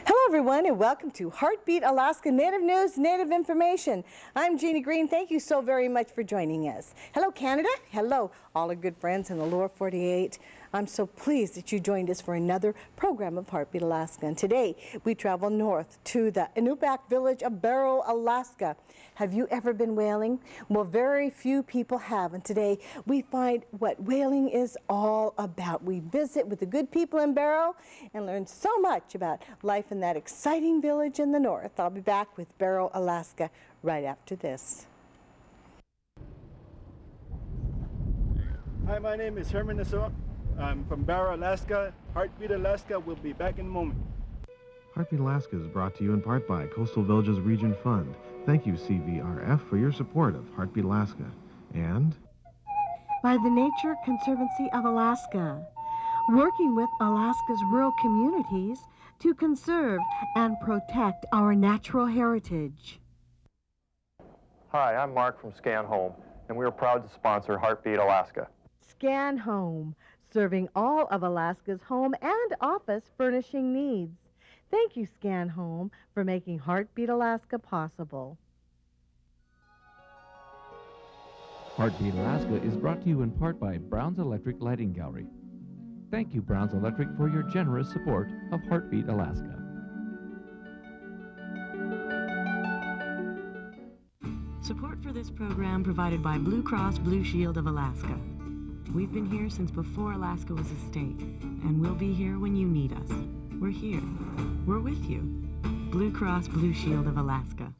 Hello, everyone, and welcome to Heartbeat Alaska Native News, Native Information. I'm Jeannie Green. Thank you so very much for joining us. Hello, Canada. Hello, all our good friends in the lower 48. I'm so pleased that you joined us for another program of Heartbeat Alaska. And today, we travel north to the Inupiat village of Barrow, Alaska. Have you ever been whaling? Well, very few people have. And today, we find what whaling is all about. We visit with the good people in Barrow and learn so much about life in that exciting village in the north. I'll be back with Barrow, Alaska, right after this. Hi, my name is Herman Ahsouk. I'm from Barrow, Alaska. Heartbeat Alaska will be back in a moment. Heartbeat Alaska is brought to you in part by Coastal Villages Region Fund. Thank you, CVRF, for your support of Heartbeat Alaska. And by the Nature Conservancy of Alaska, working with Alaska's rural communities to conserve and protect our natural heritage. Hi, I'm Mark from Scan Home, and we are proud to sponsor Heartbeat Alaska. Scan Home, serving all of Alaska's home and office furnishing needs. Thank you, Scan Home, for making Heartbeat Alaska possible. Heartbeat Alaska is brought to you in part by Brown's Electric Lighting Gallery. Thank you, Brown's Electric, for your generous support of Heartbeat Alaska. Support for this program provided by Blue Cross Blue Shield of Alaska. We've been here since before Alaska was a state, and we'll be here when you need us. We're here. We're with you. Blue Cross Blue Shield of Alaska.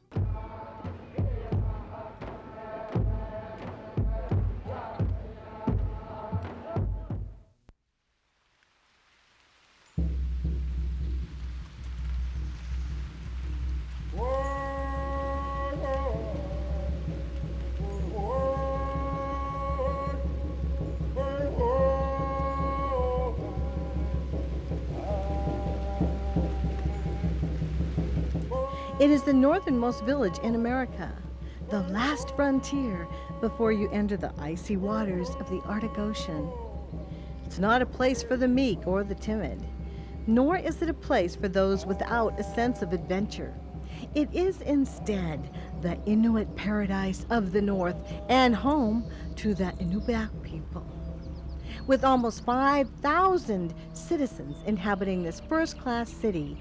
It is the northernmost village in America, the last frontier before you enter the icy waters of the Arctic Ocean. It's not a place for the meek or the timid, nor is it a place for those without a sense of adventure. It is instead the Inuit paradise of the north and home to the Inupiat people. With almost 5,000 citizens inhabiting this first-class city,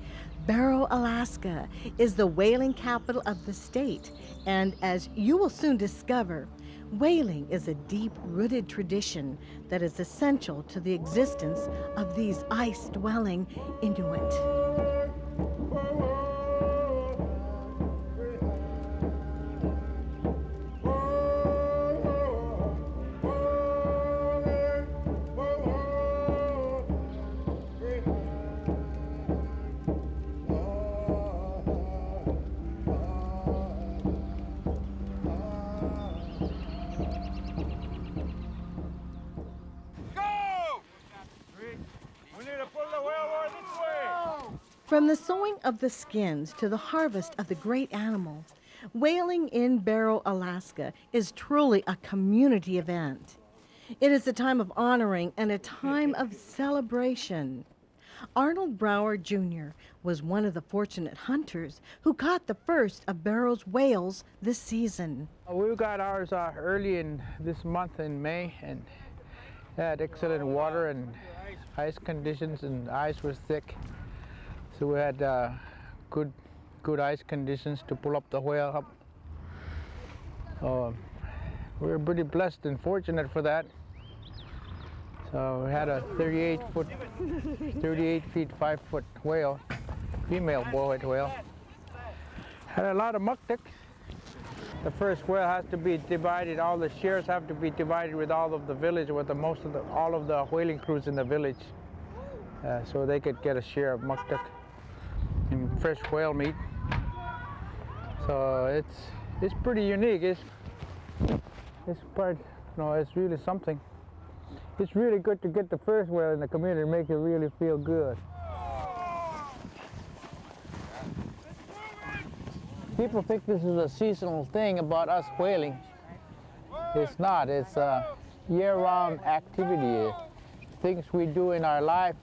Barrow, Alaska is the whaling capital of the state, and as you will soon discover, whaling is a deep-rooted tradition that is essential to the existence of these ice-dwelling Inuit. From the sewing of the skins to the harvest of the great animal, whaling in Barrow, Alaska is truly a community event. It is a time of honoring and a time of celebration. Arnold Brower, Jr. was one of the fortunate hunters who caught the first of Barrow's whales this season. We got ours early in this month in May, and had excellent water and ice conditions, and the ice was thick. So we had good ice conditions to pull up the whale up. We were pretty blessed and fortunate for that. So we had a 38 feet 5 foot whale, female bowhead whale. Had a lot of muktuk. The first whale has to be divided. All the shares have to be divided with all of the village, with all of the whaling crews in the village, so they could get a share of muktuk and fresh whale meat. So it's pretty unique. It's really something. It's really good to get the first whale in the community and make you really feel good. People think this is a seasonal thing about us whaling. It's not. It's a year-round activity. Things we do in our life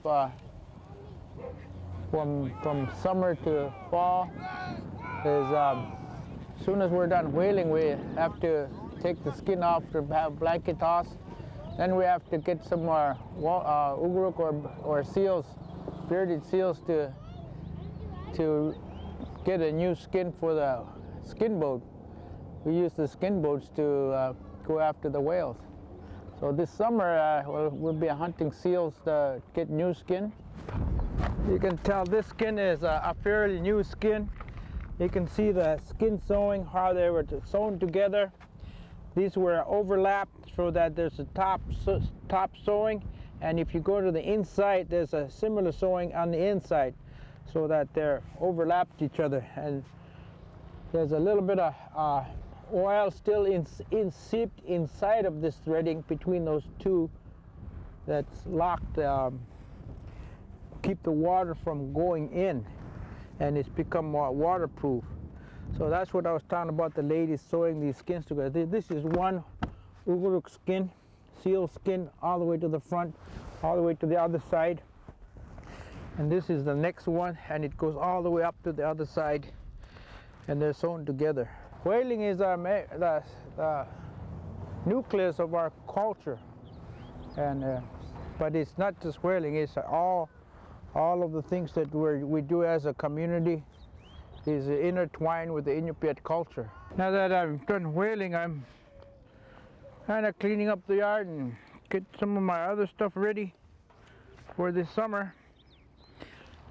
from summer to fall is as soon as we're done whaling, we have to take the skin off to have blanket toss. Then we have to get some ugruk or seals, bearded seals, to get a new skin for the skin boat. We use the skin boats to go after the whales. So this summer we'll be hunting seals to get new skin. You can tell this skin is a fairly new skin. You can see the skin sewing, how they were sewn together. These were overlapped so that there's a top sewing, and if you go to the inside, there's a similar sewing on the inside, so that they're overlapped each other. And there's a little bit of oil still seeped inside of this threading between those two that's locked, keep the water from going in, and it's become more waterproof. So that's what I was talking about, the ladies sewing these skins together. This is one ugruk skin, seal skin, all the way to the front, all the way to the other side. And this is the next one, and it goes all the way up to the other side, and they're sewn together. Whaling is the nucleus of our culture, and but it's not just whaling, it's all of the things that we do as a community is intertwined with the Inupiat culture. Now that I've done whaling, I'm kind of cleaning up the yard and get some of my other stuff ready for this summer.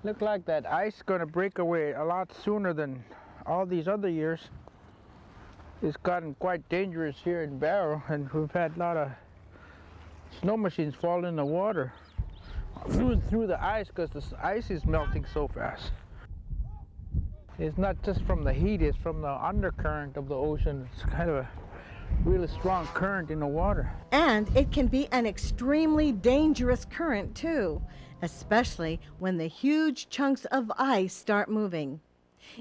Look like that ice is going to break away a lot sooner than all these other years. It's gotten quite dangerous here in Barrow, and we've had a lot of snow machines fall in the water through the ice, because the ice is melting so fast. It's not just from the heat, it's from the undercurrent of the ocean. It's kind of a really strong current in the water. And it can be an extremely dangerous current too, especially when the huge chunks of ice start moving.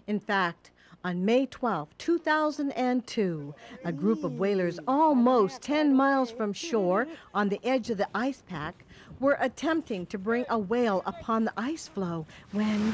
In fact, on May 12, 2002, a group of whalers almost 10 miles from shore on the edge of the ice pack were attempting to bring a whale upon the ice floe when...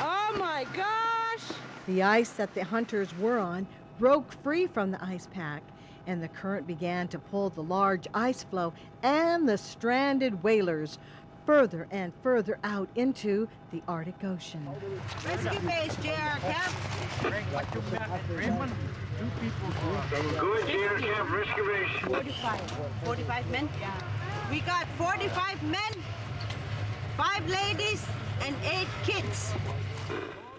Oh my gosh! The ice that the hunters were on broke free from the ice pack, and the current began to pull the large ice floe and the stranded whalers further and further out into the Arctic Ocean. Rescue base, JR Camp. Good, JR Camp, rescue base. 45 men? Yeah. We got 45 men, 5 ladies, and 8 kids.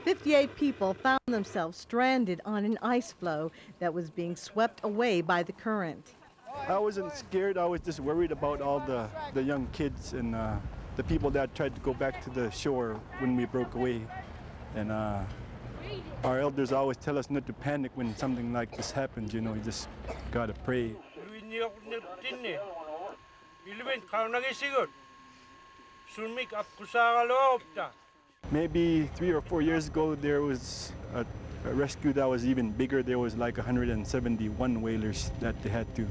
58 people found themselves stranded on an ice floe that was being swept away by the current. I wasn't scared, I was just worried about all the young kids and the people that tried to go back to the shore when we broke away. And our elders always tell us not to panic when something like this happens, you know, you just gotta pray. Maybe 3 or 4 years ago, there was a rescue that was even bigger. There was like 171 whalers that they had to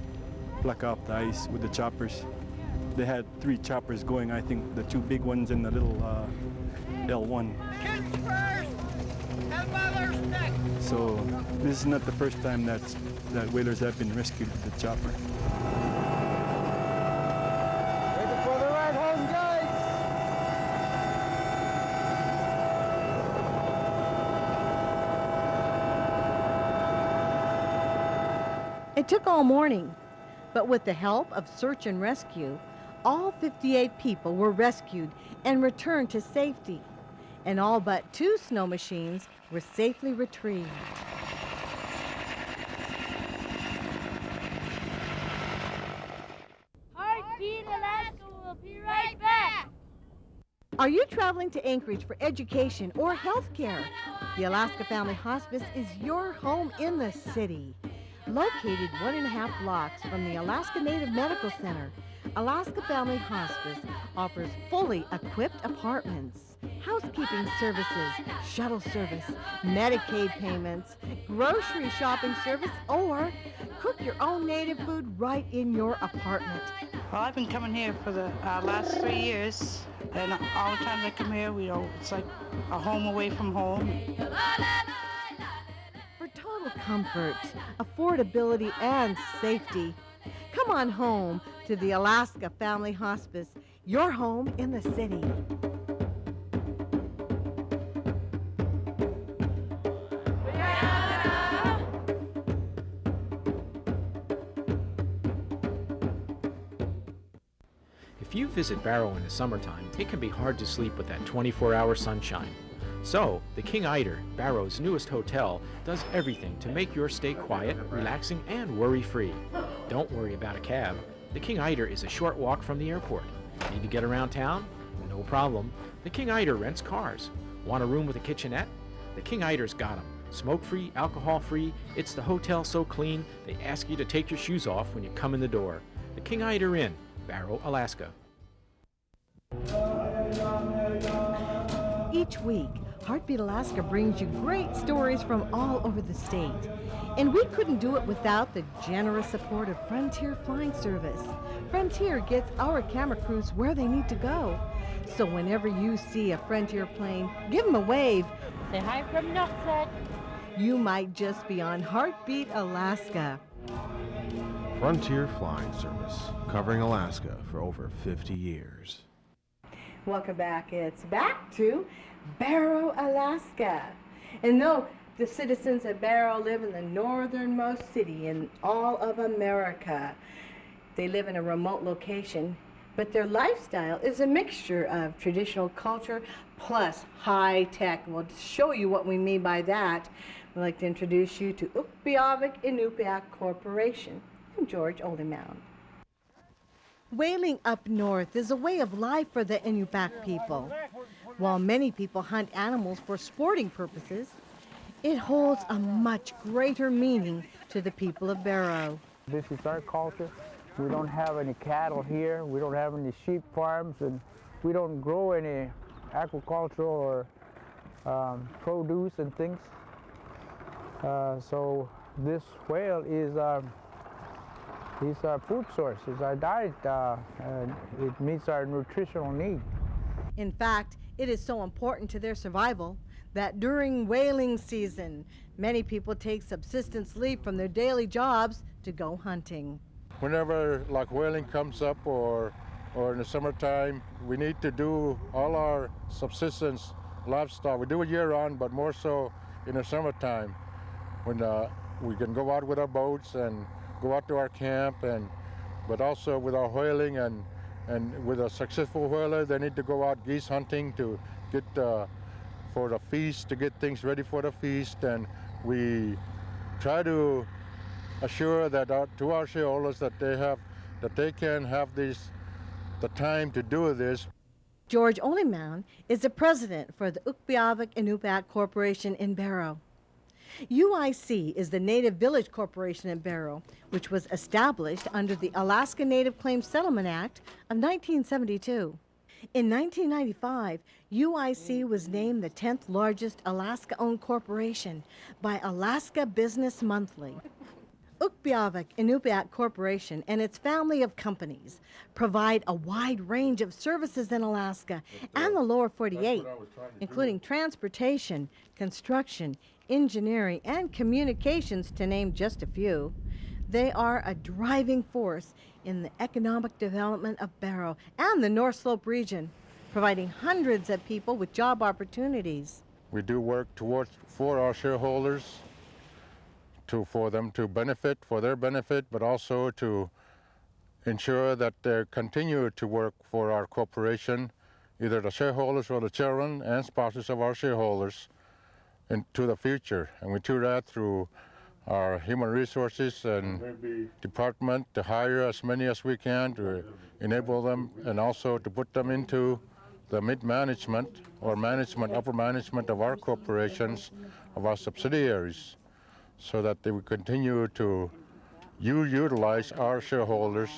pluck off the ice with the choppers. They had 3 choppers going, I think the 2 big ones and the little L1. Kids first, and mothers next. So this is not the first time that whalers have been rescued with the chopper. Ready for the ride home, guys! It took all morning, but with the help of search and rescue, all 58 people were rescued and returned to safety, and all but 2 snow machines were safely retrieved. Heartbeat Alaska will be right back. Are you traveling to Anchorage for education or health care? The Alaska Family Hospice is your home in the city. Located 1.5 blocks from the Alaska Native Medical Center, Alaska Family Hospice offers fully equipped apartments, housekeeping services, shuttle service, Medicaid payments, grocery shopping service, or cook your own native food right in your apartment. Well, I've been coming here for the last 3 years, and all the times I come here, it's like a home away from home. For total comfort, affordability, and safety, come on home to the Alaska Family Hospice, your home in the city. If you visit Barrow in the summertime, it can be hard to sleep with that 24-hour sunshine. So, the King Eider, Barrow's newest hotel, does everything to make your stay quiet, relaxing, and worry-free. Don't worry about a cab. The King Eider is a short walk from the airport. Need to get around town? No problem. The King Eider rents cars. Want a room with a kitchenette? The King Eider's got them. Smoke-free, alcohol-free. It's the hotel so clean, they ask you to take your shoes off when you come in the door. The King Eider Inn, Barrow, Alaska. Each week, Heartbeat Alaska brings you great stories from all over the state. And we couldn't do it without the generous support of Frontier Flying Service. Frontier gets our camera crews where they need to go. So whenever you see a Frontier plane, give them a wave. Say hi from Knoxhead. You might just be on Heartbeat Alaska. Frontier Flying Service, covering Alaska for over 50 years. Welcome back. It's back to Barrow, Alaska. And though the citizens of Barrow live in the northernmost city in all of America, they live in a remote location, but their lifestyle is a mixture of traditional culture plus high tech. We'll show you what we mean by that. We'd like to introduce you to Ukpeaġvik Iñupiat Corporation and Hugh Olemaun. Whaling up north is a way of life for the Inupiat people. While many people hunt animals for sporting purposes, it holds a much greater meaning to the people of Barrow. This is our culture. We don't have any cattle here. We don't have any sheep farms, and we don't grow any agricultural or produce and things. So this whale is our food source, is our diet, and it meets our nutritional need. In fact, it is so important to their survival that during whaling season, many people take subsistence leave from their daily jobs to go hunting. Whenever like whaling comes up or in the summertime, we need to do all our subsistence livestock. We do it year-round, but more so in the summertime when we can go out with our boats and go out to our camp, but also with our whaling and with a successful whaler, they need to go out geese hunting to get for the feast, to get things ready for the feast, and we try to assure that to our shareholders that they can have the time to do this. Hugh Olemaun is the president for the Ukpeaġvik Iñupiat Corporation in Barrow. UIC is the Native Village Corporation in Barrow, which was established under the Alaska Native Claims Settlement Act of 1972. In 1995, UIC was named the 10th largest Alaska-owned corporation by Alaska Business Monthly. Ukpeaġvik Iñupiat Corporation and its family of companies provide a wide range of services in Alaska and the lower 48, including transportation, construction, engineering, and communications, to name just a few. They are a driving force in the economic development of Barrow and the North Slope region, providing hundreds of people with job opportunities. We do work for our shareholders, for them to benefit, for their benefit, but also to ensure that they continue to work for our corporation, either the shareholders or the children and spouses of our shareholders, into the future. And we do that through our human resources and department to hire as many as we can to enable them, and also to put them into the mid-management or management, upper management of our corporations, of our subsidiaries, so that they will continue to utilize our shareholders,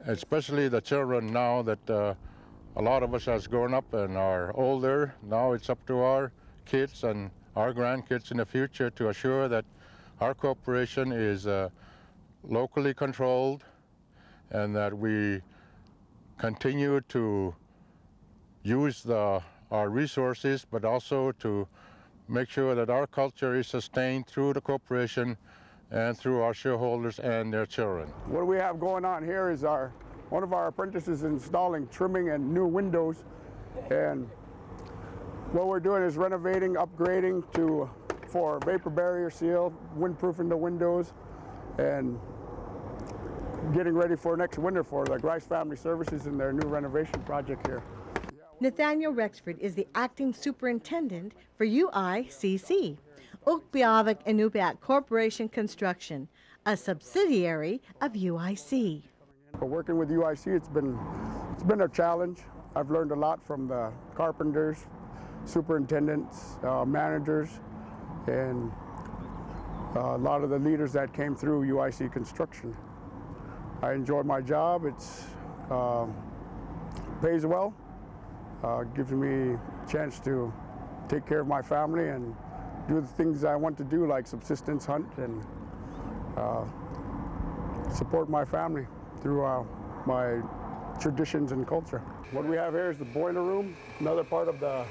especially the children now that a lot of us has grown up and are older. Now it's up to our kids and our grandkids in the future to assure that our corporation is locally controlled, and that we continue to use our resources, but also to make sure that our culture is sustained through the corporation and through our shareholders and their children. What we have going on here is one of our apprentices installing trimming and new windows, and what we're doing is renovating, upgrading for vapor barrier seal, windproofing the windows, and getting ready for next winter for the Grice Family Services and their new renovation project here. Nathaniel Rexford is the acting superintendent for UICC, Ukpeaġvik Iñupiat Corporation Construction, a subsidiary of UIC. Working with UIC, it's been a challenge. I've learned a lot from the carpenters, superintendents, managers, and a lot of the leaders that came through UIC construction. I enjoy my job. It's pays well, gives me a chance to take care of my family and do the things I want to do, like subsistence hunt and support my family through my traditions and culture. What we have here is the boiler room, another part of the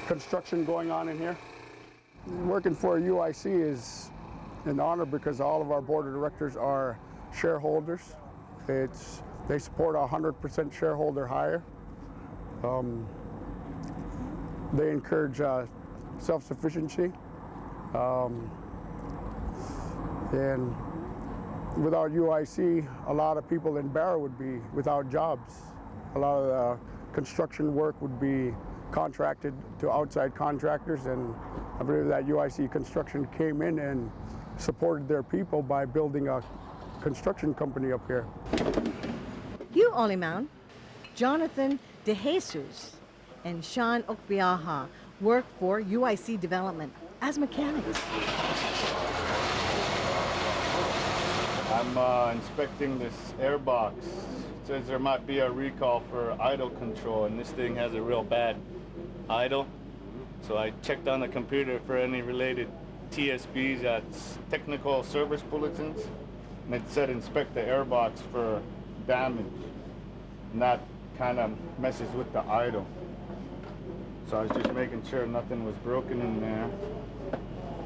construction going on in here. Working for UIC is an honor because all of our board of directors are shareholders. They support 100% shareholder hire. They encourage self-sufficiency. And without UIC, a lot of people in Barrow would be without jobs. A lot of the construction work would be contracted to outside contractors, and I believe that UIC construction came in and supported their people by building a construction company up here. Hugh Olemaun, Jonathon Dejesus, and Sean Ukpeaġvik work for UIC Development as mechanics. I'm inspecting this airbox. It says there might be a recall for idle control, and this thing has a real bad idle. So I checked on the computer for any related TSBs, that's technical service bulletins, and it said inspect the airbox for damage. And that kind of messes with the idle. So I was just making sure nothing was broken in there.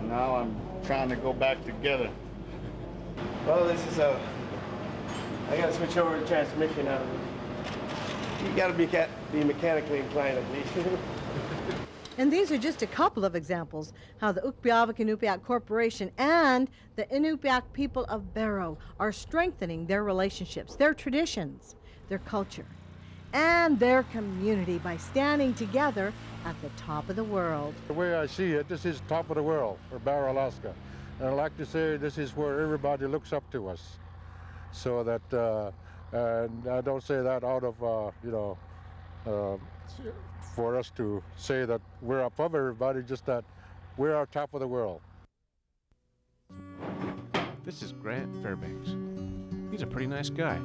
Now I'm trying to go back together. Well, this is I gotta switch over the transmission out of it. You gotta be mechanically inclined at least. And these are just a couple of examples how the Ukpeaġvik Iñupiat Corporation and the Inupiat people of Barrow are strengthening their relationships, their traditions, their culture, and their community by standing together at the top of the world. The way I see it, this is top of the world for Barrow, Alaska. And I like to say this is where everybody looks up to us. So that, and I don't say that out of, for us to say that we're above everybody, just that we're on top of the world. This is Grant Fairbanks. He's a pretty nice guy.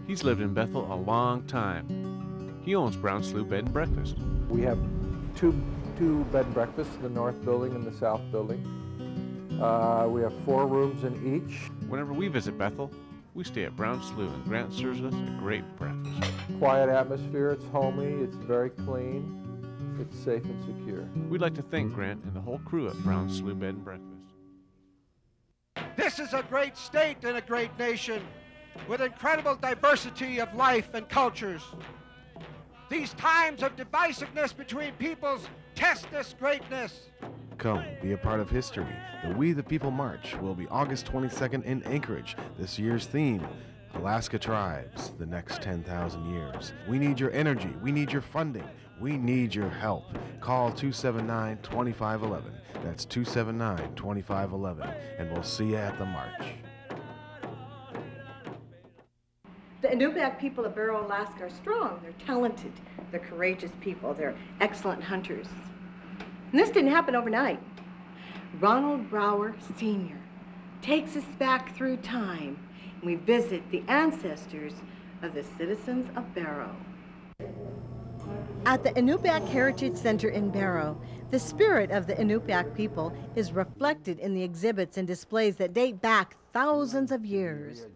He's lived in Bethel a long time. He owns Brown Slough Bed and Breakfast. We have two bed and breakfasts, the north building and the south building. We have 4 rooms in each. Whenever we visit Bethel, we stay at Brown Slough, and Grant serves us a great breakfast. Quiet atmosphere, it's homey, it's very clean, it's safe and secure. We'd like to thank Grant and the whole crew at Brown Slough Bed and Breakfast. This is a great state and a great nation with incredible diversity of life and cultures. These times of divisiveness between peoples test this greatness. Come, be a part of history. The We the People March will be August 22nd in Anchorage. This year's theme, Alaska Tribes, the next 10,000 years. We need your energy. We need your funding. We need your help. Call 279-2511. That's 279-2511, and we'll see you at the march. The Inupiat people of Barrow, Alaska are strong. They're talented. They're courageous people. They're excellent hunters. And this didn't happen overnight. Ronald Brower Sr. takes us back through time, and we visit the ancestors of the citizens of Barrow. At the Inupiat Heritage Center in Barrow, The spirit of the Inupiat people is reflected in the exhibits and displays that date back thousands of years.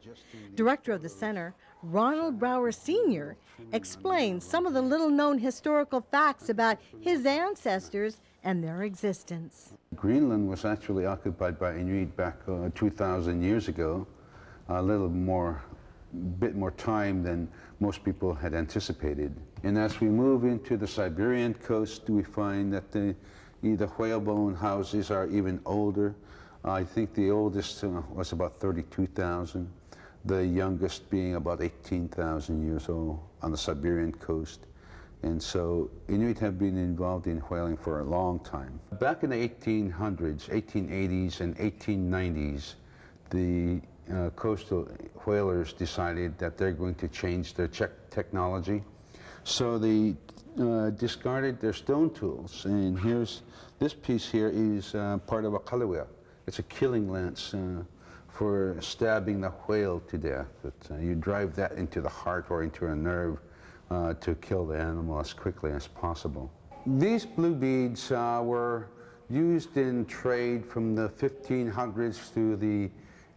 Director of the center, Ronald Brower Sr., explains some of the little-known historical facts about his ancestors and their existence. Greenland was actually occupied by Inuit back 2,000 years ago, a bit more time than most people had anticipated. And as we move into the Siberian coast, we find that the whalebone houses are even older. I think the oldest was about 32,000, the youngest being about 18,000 years old on the Siberian coast. And so Inuit have been involved in whaling for a long time. Back in the 1800s, 1880s, and 1890s, the coastal whalers decided that they're going to change their technology. So they discarded their stone tools. And this piece here is part of a kalawea. It's a killing lance for stabbing the whale to death. You drive that into the heart or into a nerve to kill the animal as quickly as possible. These blue beads were used in trade from the 1500s to the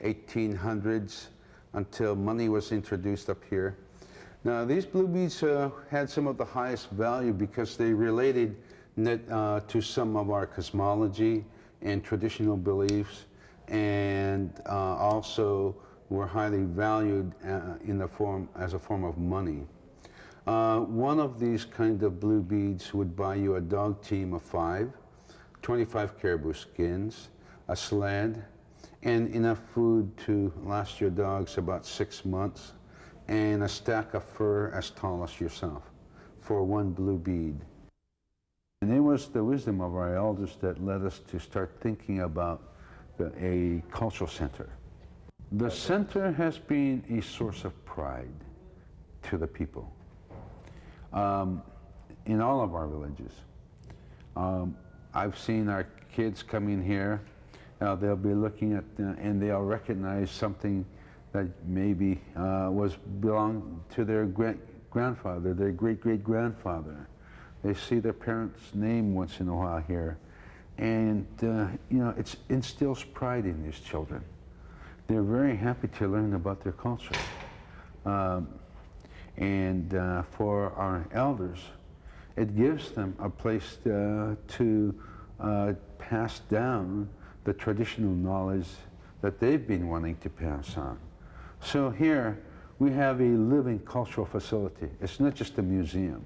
1800s until money was introduced up here. Now these blue beads had some of the highest value because they related to some of our cosmology and traditional beliefs, and also were highly valued as a form of money. One of these kind of blue beads would buy you a dog team of 5, 25 caribou skins, a sled, and enough food to last your dogs about 6 months, and a stack of fur as tall as yourself for one blue bead. And it was the wisdom of our elders that led us to start thinking about a cultural center. The center has been a source of pride to the people in all of our villages. I've seen our kids come in here. They'll be looking at and they'll recognize something that maybe belonged to their grandfather, their great-great-grandfather. They see their parents' name once in a while here, and it instills pride in these children. They're very happy to learn about their culture, and for our elders, it gives them a place to pass down the traditional knowledge that they've been wanting to pass on. So here we have a living cultural facility. It's not just a museum.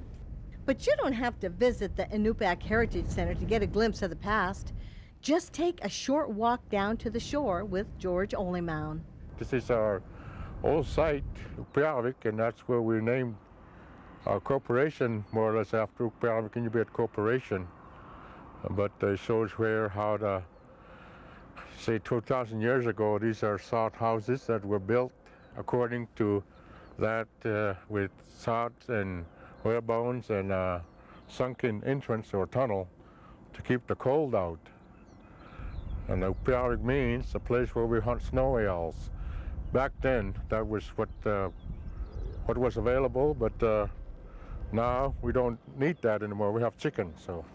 But you don't have to visit the Inupiat Heritage Center to get a glimpse of the past. Just take a short walk down to the shore with George Olemaun. This is our old site, Ukpeaġvik, and that's where we named our corporation more or less after Ukpeaġvik Iñupiat Corporation. But it shows how the, say 2,000 years ago, these are sod houses that were built according to that with sods and whalebones and a sunken entrance or tunnel to keep the cold out. And Ukpeaġvik means a place where we hunt snow owls. Back then, that was what was available, but now we don't need that anymore. We have chickens, so.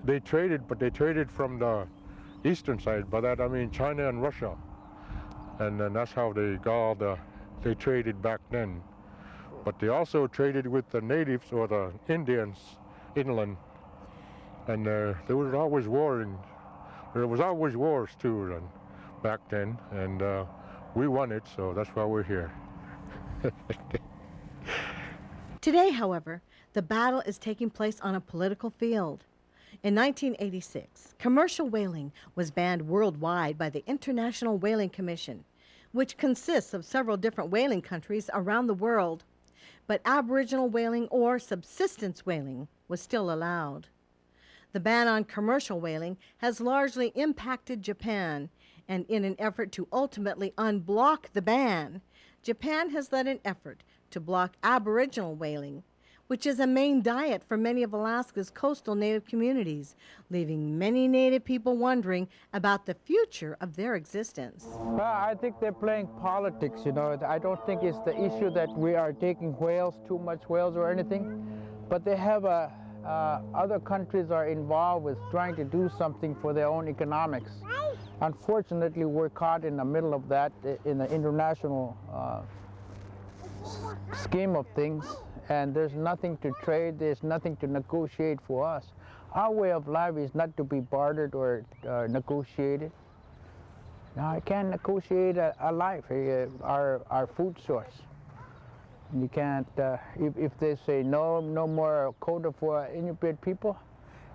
They traded, but they traded from the eastern side. By that I mean China and Russia. And then that's how they traded back then. But they also traded with the natives or the Indians inland. And there was always warring. There was always wars too back then, and we won it, so that's why we're here. Today, however, the battle is taking place on a political field. In 1986, commercial whaling was banned worldwide by the International Whaling Commission, which consists of several different whaling countries around the world. But Aboriginal whaling or subsistence whaling was still allowed. The ban on commercial whaling has largely impacted Japan, and in an effort to ultimately unblock the ban, Japan has led an effort to block Aboriginal whaling, which is a main diet for many of Alaska's coastal Native communities, leaving many Native people wondering about the future of their existence. Well, I think they're playing politics, I don't think it's the issue that we are taking too much whales or anything, but they have a other countries are involved with trying to do something for their own economics. Unfortunately, we're caught in the middle of that in the international scheme of things, and there's nothing to trade, there's nothing to negotiate for us. Our way of life is not to be bartered or negotiated. Now, I can't negotiate a life, our food source. You can't, if they say no more quota for Inupiat people,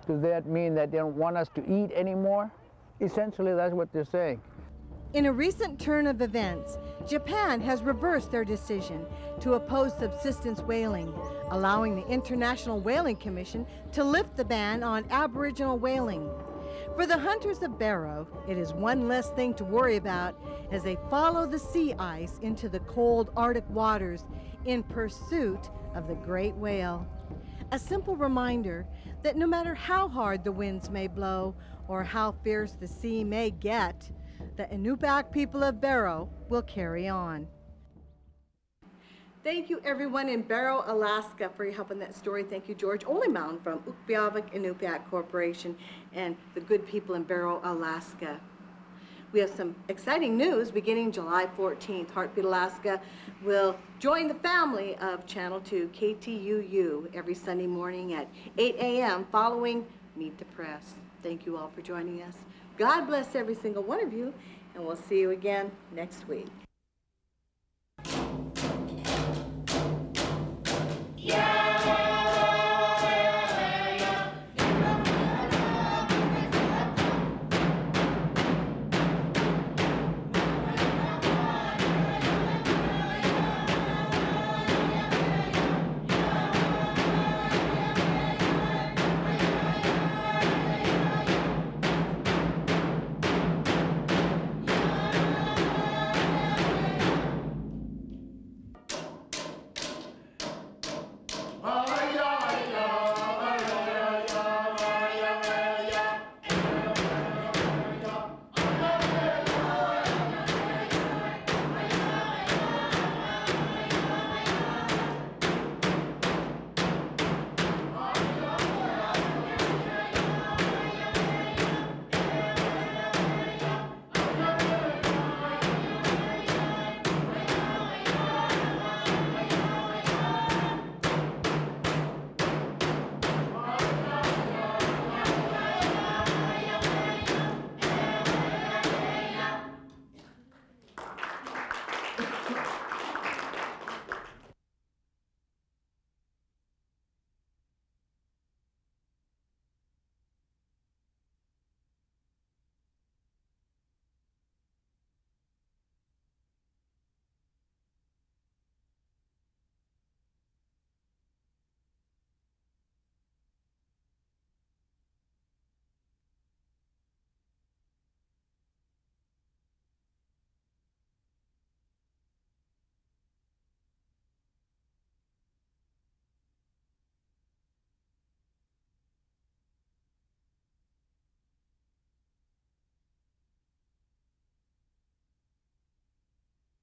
does that mean that they don't want us to eat anymore? Essentially, that's what they're saying. In a recent turn of events, Japan has reversed their decision to oppose subsistence whaling, allowing the International Whaling Commission to lift the ban on Aboriginal whaling. For the hunters of Barrow, it is one less thing to worry about as they follow the sea ice into the cold Arctic waters in pursuit of the great whale. A simple reminder that no matter how hard the winds may blow or how fierce the sea may get, the Inupiat people of Barrow will carry on. Thank you everyone in Barrow, Alaska for your help in that story. Thank you Hugh Olemaun from Ukpeaġvik Iñupiat Corporation and the good people in Barrow, Alaska. We have some exciting news beginning July 14th. Heartbeat Alaska will join the family of Channel 2 KTUU every Sunday morning at 8 a.m. following Meet the Press. Thank you all for joining us. God bless every single one of you, and we'll see you again next week.